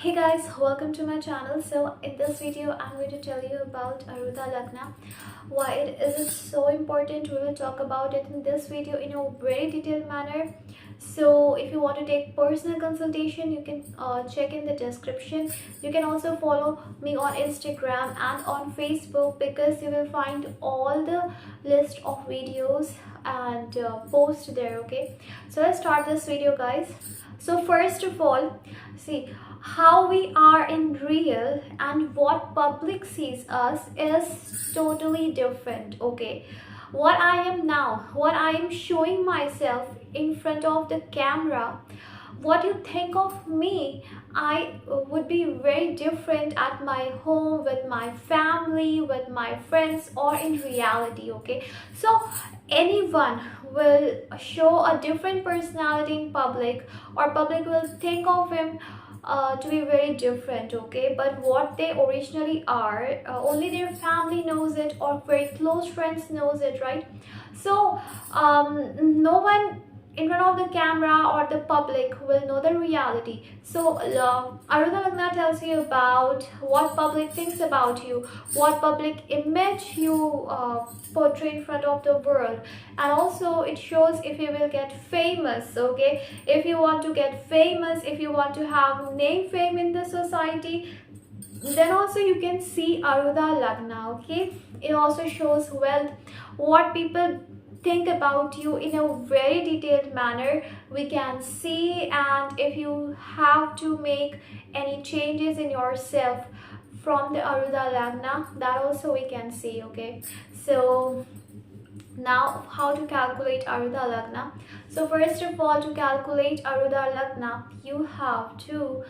Hey guys, welcome to my channel. So in this video I'm going to tell you about Arudha Lagna. Why it is so important, we will talk about it in this video in a very detailed manner. So if you want to take personal consultation, you can check in the description. You can also follow me on Instagram and on Facebook, because you will find all the list of videos and post there. Okay, so let's start this video, guys. So first of all, see, how we are in real and what public sees us is totally different. Okay, what I am now, what I am showing myself in front of the camera, what you think of me, I would be very different at my home, with my family, with my friends, or in reality. Okay, so anyone will show a different personality in public, or public will think of him to be very different. Okay, but what they originally are, only their family knows it, or very close friends knows it, right? So no one in front of the camera or the public will know the reality. So Arudha Lagna tells you about what public thinks about you, what public image you portray in front of the world, and also it shows if you will get famous. Okay, if you want to get famous, if you want to have name fame in the society, then also you can see Arudha Lagna. Okay, it also shows wealth, what people think about you in a very detailed manner we can see. And if you have to make any changes in yourself from the Arudha Lagna, that also we can see. Okay, so now how to calculate Arudha Lagna. So first of all, to calculate Arudha Lagna, you have to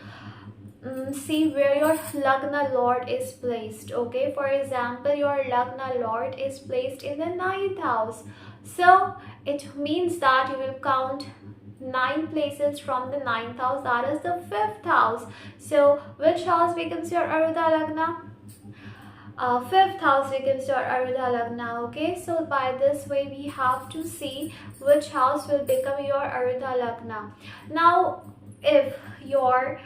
see where your Lagna Lord is placed. Okay, for example, your Lagna Lord is placed in the 9th house. So it means that you will count 9 places from the 9th house, that is the 5th house. So which house becomes your Arudha Lagna? 5th house becomes your Arudha Lagna. Okay, so by this way we have to see which house will become your Arudha Lagna. Now if your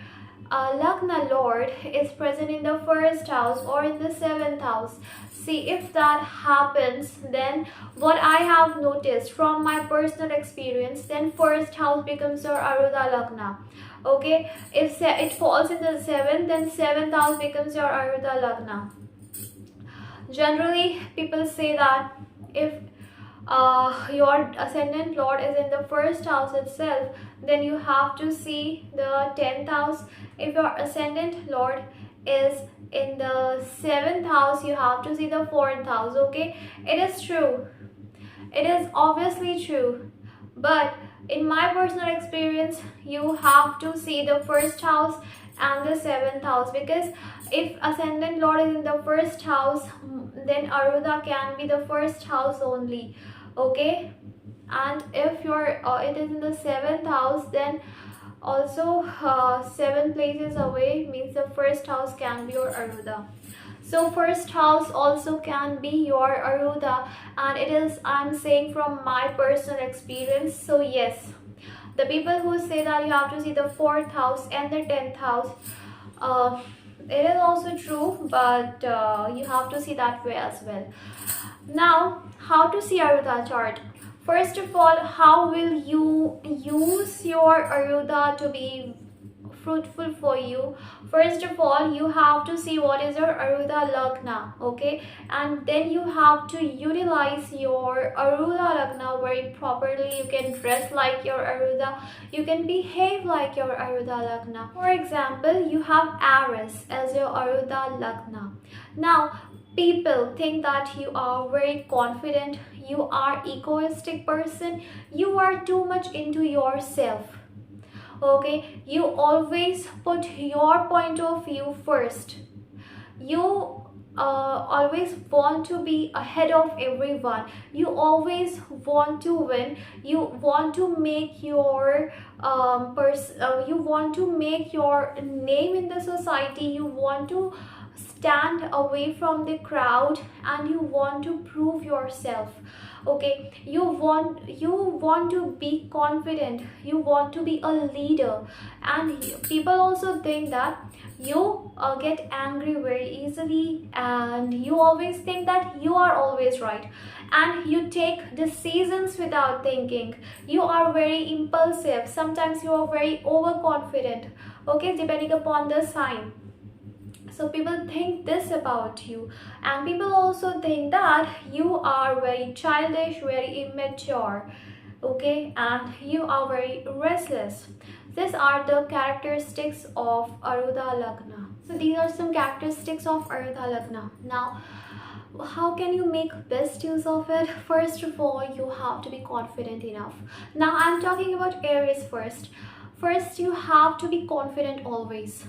Lagna Lord is present in the 1st house or in the 7th house, see, if that happens, then what I have noticed from my personal experience, then 1st house becomes your Arudha Lagna. Okay, if it falls in the 7th, then 7th house becomes your Arudha Lagna. Generally people say that if your ascendant lord is in the 1st house itself, then you have to see the 10th house. If your ascendant lord is in the 7th house, you have to see the 4th house. Okay, it is true, it is obviously true, but in my personal experience you have to see the 1st house and the 7th house, because if ascendant lord is in the 1st house, then Arudha can be the 1st house only. Okay, and if your it is in the 7th house, then also 7 places away means the 1st house can be your Arudha. So 1st house also can be your Arudha, and it is, I'm saying from my personal experience. So yes, the people who say that you have to see the 4th house and the 10th house, it is also true, but you have to see that way as well. Now how to see Arudha chart? First of all, how will you use your Arudha to be fruitful for you? First of all, you have to see what is your Arudha Lagna. Okay, and then you have to utilize your Arudha Lagna very properly. You can dress like your Arudha, you can behave like your Arudha Lagna. For example, you have Aries as your Arudha Lagna. Now people think that you are very confident, you are egoistic person, you are too much into yourself. Okay, you always put your point of view first. You always want to be ahead of everyone, you always want to win, you want to make your you want to make your name in the society, you want to stand away from the crowd and you want to prove yourself. Okay, you want to be confident, you want to be a leader. And people also think that you get angry very easily, and you always think that you are always right, and you take decisions without thinking. You are very impulsive, sometimes you are very overconfident, okay, depending upon the sign. So people think this about you, and people also think that you are very childish, very immature, okay, and you are very restless. These are the characteristics of Arudha Lagna. So these are some characteristics of Arudha Lagna. Now, how can you make best use of it? First of all, you have to be confident enough. Now I'm talking about Aries first. First, you have to be confident always.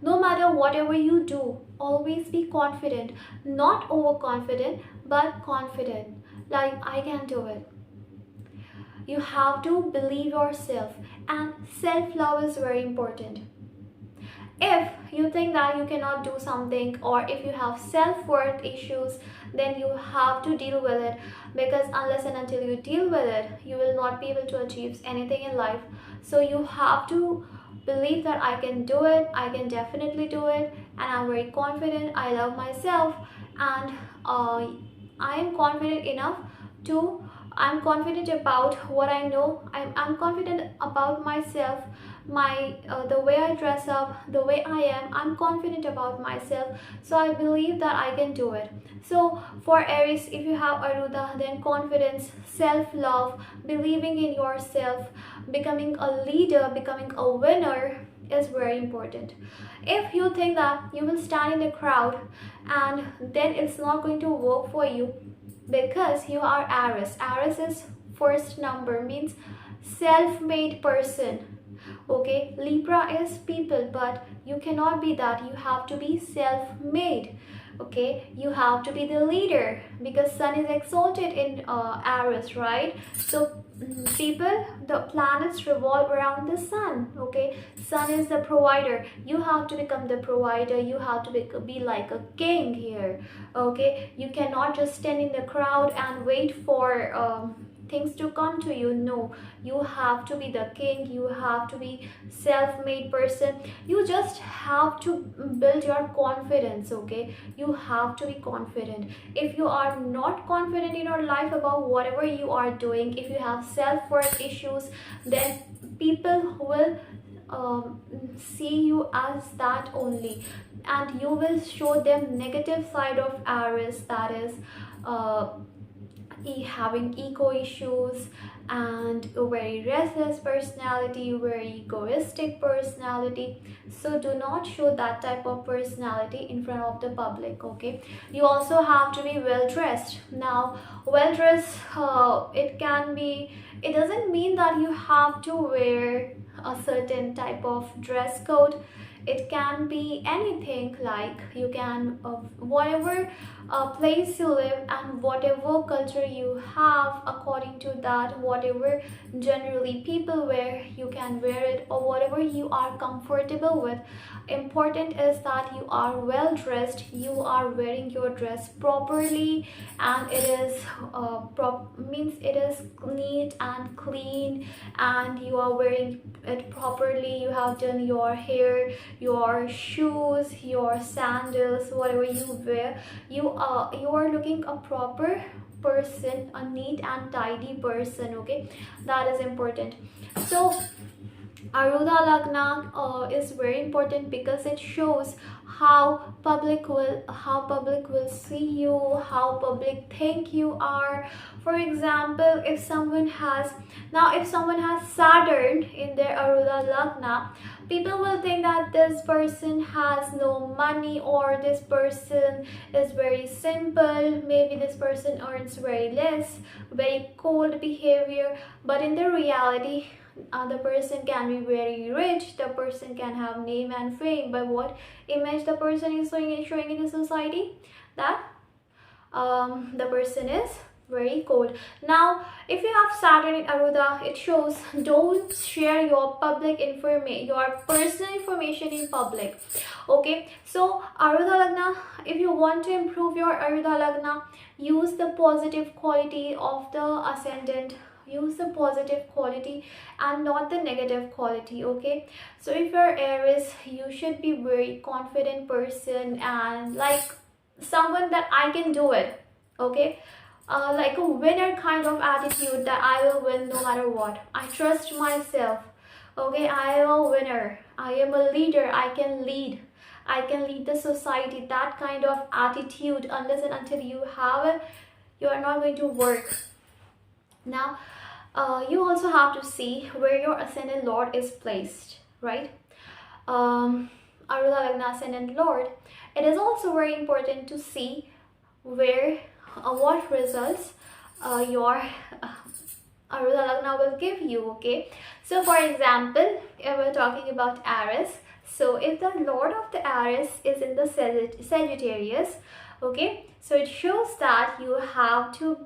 No matter whatever you do, always be confident. Not overconfident, but confident. Like, I can do it. You have to believe yourself, and self-love is very important. If you think that you cannot do something, or if you have self-worth issues, then you have to deal with it, because unless and until you deal with it, you will not be able to achieve anything in life. So you have to believe that I can do it, I can definitely do it, and I'm very confident, I love myself, and I am confident enough to, I'm confident about what I know. I'm confident about myself, my the way I dress up, the way I am. I'm confident about myself, so I believe that I can do it. So for Aries, if you have Arudha, then confidence, self-love, believing in yourself, becoming a leader, becoming a winner is very important. If you think that you will stand in the crowd, and then it's not going to work for you, because you are Aries. Aries is first number, means self-made person. Okay, Libra is people, but you cannot be that. You have to be self-made. Okay, you have to be the leader, because sun is exalted in Aries, right? So people, the planets revolve around the sun. Okay, sun is the provider. You have to become the provider. You have to be like a king here. Okay, you cannot just stand in the crowd and wait for things to come to you. No, you have to be the king. You have to be self-made person. You just have to build your confidence. Okay, you have to be confident. If you are not confident in your life about whatever you are doing, if you have self-worth issues, then people will see you as that only, and you will show them negative side of Aries, that is having ego issues, and a very restless personality, very egoistic personality. So do not show that type of personality in front of the public. Okay, you also have to be well dressed. Now, well dressed, it can be, it doesn't mean that you have to wear a certain type of dress code. It can be anything, like you can whatever place you live and whatever culture you have, according to that, whatever generally people wear, you can wear it, or whatever you are comfortable with. Important is that you are well dressed, you are wearing your dress properly, and it is means it is neat and clean, and you are wearing it properly. You have done your hair, your shoes, your sandals, whatever you wear, you are looking a proper person, a neat and tidy person. Okay, that is important. So Arudha Lagna is very important, because it shows how public will see you, how public think you are. For example, if someone has Saturn in their Arudha Lagna, people will think that this person has no money, or this person is very simple, maybe this person earns very less, very cold behavior. But in the reality, the person can be very rich, the person can have name and fame, but what image the person is showing in the society, that the person is very cold. Now, if you have Saturn in Arudha, it shows don't share your public information, your personal information in public. Okay, so Arudha Lagna, if you want to improve your Arudha Lagna, use the positive quality of the ascendant, use the positive quality and not the negative quality. Okay, so if you're Aries, you should be very confident person and like someone that I can do it. Okay, like a winner kind of attitude, that I will win no matter what. I trust myself. Okay, I am a winner, I am a leader, I can lead, I can lead the society. That kind of attitude, unless and until you have it, you are not going to work. Now you also have to see where your ascendant lord is placed, right? Arudha Lagna ascendant lord, it is also very important to see where what results your Arudha Lagna will give you. Okay, so for example, if we're talking about Aries, so if the lord of the Aries is in the Sagittarius, okay, so it shows that you have to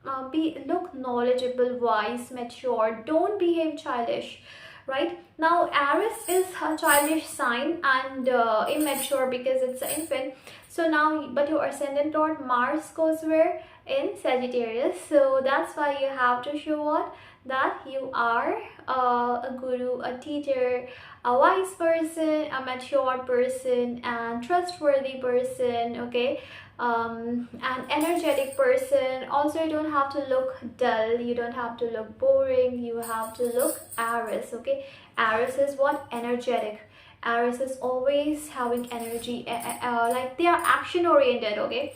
look knowledgeable, wise, mature, don't behave childish. Right now Aries is a childish sign and immature because it's an infant. So now, but your ascendant lord Mars goes where? In Sagittarius. So that's why you have to show what? That you are a guru, a teacher, a wise person, a mature person and trustworthy person. Okay, an energetic person. Also, you don't have to look dull, you don't have to look boring, you have to look Aries. Okay, Aries is what? Energetic. Aries is always having energy, like they are action oriented. Okay,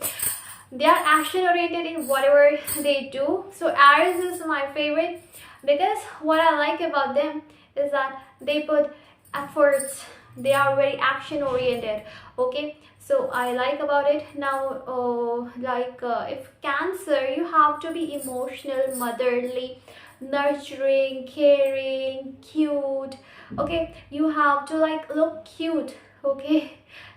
they are action oriented in whatever they do. So Aries is my favorite because what I like about them is that they put efforts, they are very action oriented. Okay, so I like about it. Now if Cancer, you have to be emotional, motherly, nurturing, caring, cute. Okay, you have to like look cute. Okay,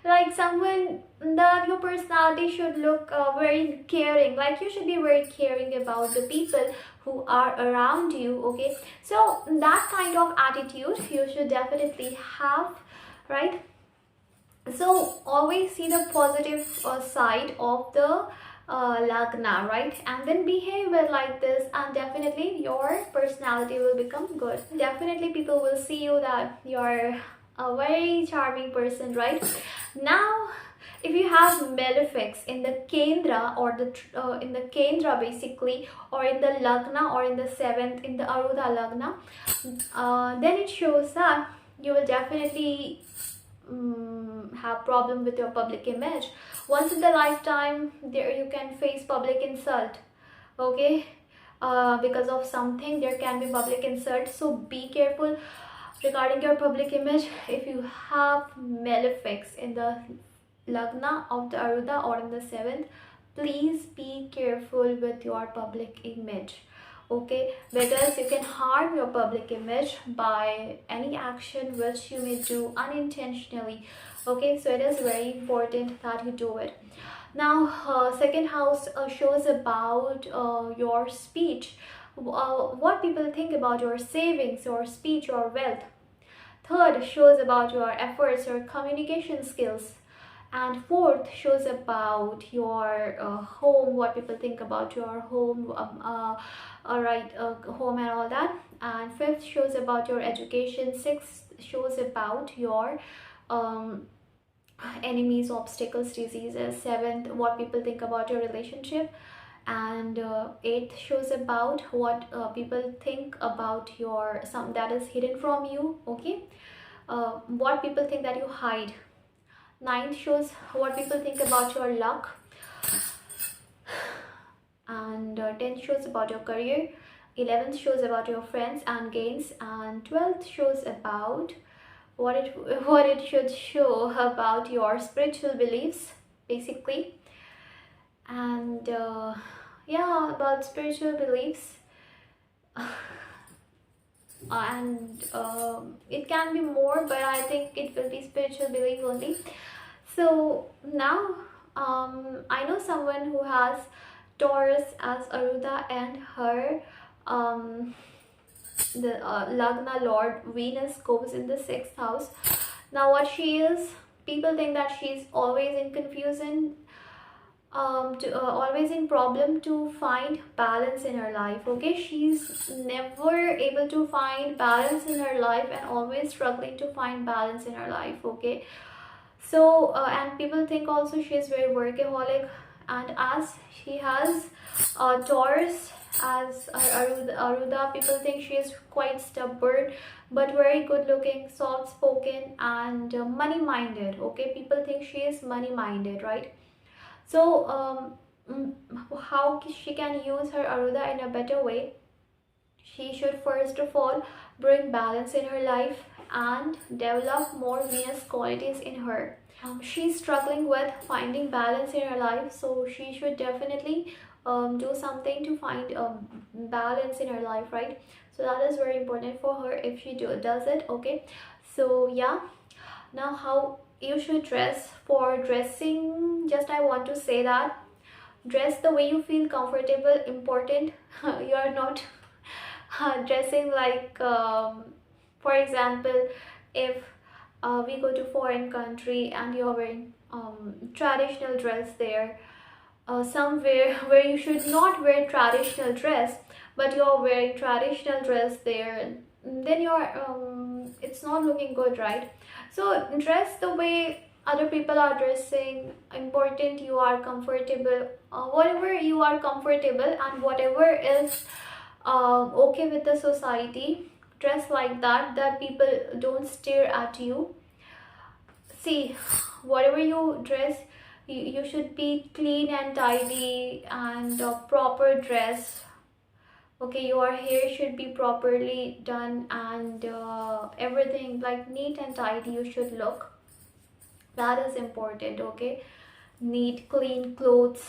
like someone that your personality should look very caring, like you should be very caring about the people who are around you. Okay, so that kind of attitude you should definitely have, right? So always see the positive side of the Lagna, right? And then behave it like this and definitely your personality will become good. Definitely people will see you that you're a very charming person, right? Now if you have malefics in the Kendra or the in the Kendra basically, or in the Lagna or in the 7th in the Arudha Lagna, then it shows that you will definitely have problem with your public image. Once in the lifetime there you can face public insult. Okay, because of something there can be public insult, so be careful regarding your public image. If you have malefics in the Lagna of the Arudha or in the 7th, please be careful with your public image. Okay, because you can harm your public image by any action which you may do unintentionally. Okay, so it is very important that you do it. Now second house shows about your speech, what people think about your savings, your speech, your wealth. Third shows about your efforts, your communication skills. And fourth shows about your home, what people think about your home, home and all that. And fifth shows about your education. Sixth shows about your enemies, obstacles, diseases. Seventh, what people think about your relationship. And eighth shows about what people think about your some that is hidden from you. Okay, what people think that you hide. Ninth shows what people think about your luck. And 10th shows about your career. 11th shows about your friends and gains. And 12th shows about what it should show about your spiritual beliefs basically. And yeah, about spiritual beliefs. And it can be more, but I think it will be spiritual belief only. So now I know someone who has Taurus as Arudha and her the Lagna Lord Venus goes in the 6th house. Now what she is, People think that she's always in confusion, always in problem to find balance in her life. Okay, she's never able to find balance in her life and always struggling to find balance in her life. Okay, so and people think also she is very workaholic, and as she has Taurus as Arudha, people think she is quite stubborn but very good looking, soft spoken, and money minded. Okay, people think she is money minded, right? So how she can use her Arudha in a better way? She should first of all bring balance in her life and develop more Venus qualities in her. She's struggling with finding balance in her life, so she should definitely do something to find balance in her life, right? So that is very important for her if she does it. Okay, so yeah, now how you should dress. For dressing, just I want to say that dress the way you feel comfortable. Important. You are not dressing like for example, if we go to foreign country and you're wearing traditional dress there, somewhere where you should not wear traditional dress but you're wearing traditional dress there, then you're it's not looking good, right? So dress the way other people are dressing. Important you are comfortable, whatever you are comfortable and whatever is okay with the society, dress like that, that people don't stare at you. See, whatever you dress, you should be clean and tidy and proper dress. Okay, your hair should be properly done and everything like neat and tidy you should look. That is important. Okay, neat clean clothes,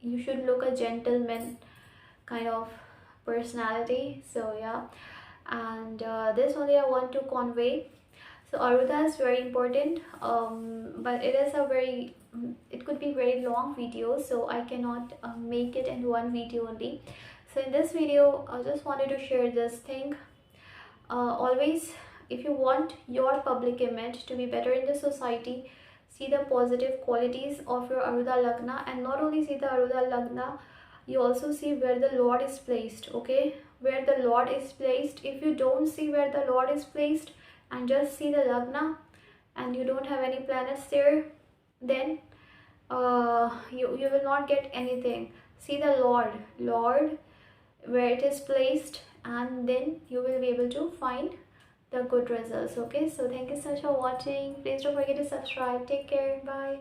you should look a gentleman kind of personality. So yeah, and this only I want to convey. So Arudha is very important, but it is a very, it could be very long video, so I cannot make it in one video only. So in this video I just wanted to share this thing. Always, if you want your public image to be better in the society, see the positive qualities of your Arudha Lagna, and not only see the Arudha Lagna, you also see where the Lord is placed. Okay, where the Lord is placed. If you don't see where the Lord is placed and just see the Lagna and you don't have any planets there, then you will not get anything. See the Lord where it is placed, and then you will be able to find the good results. Okay, so thank you so much for watching. Please don't forget to subscribe. Take care. Bye.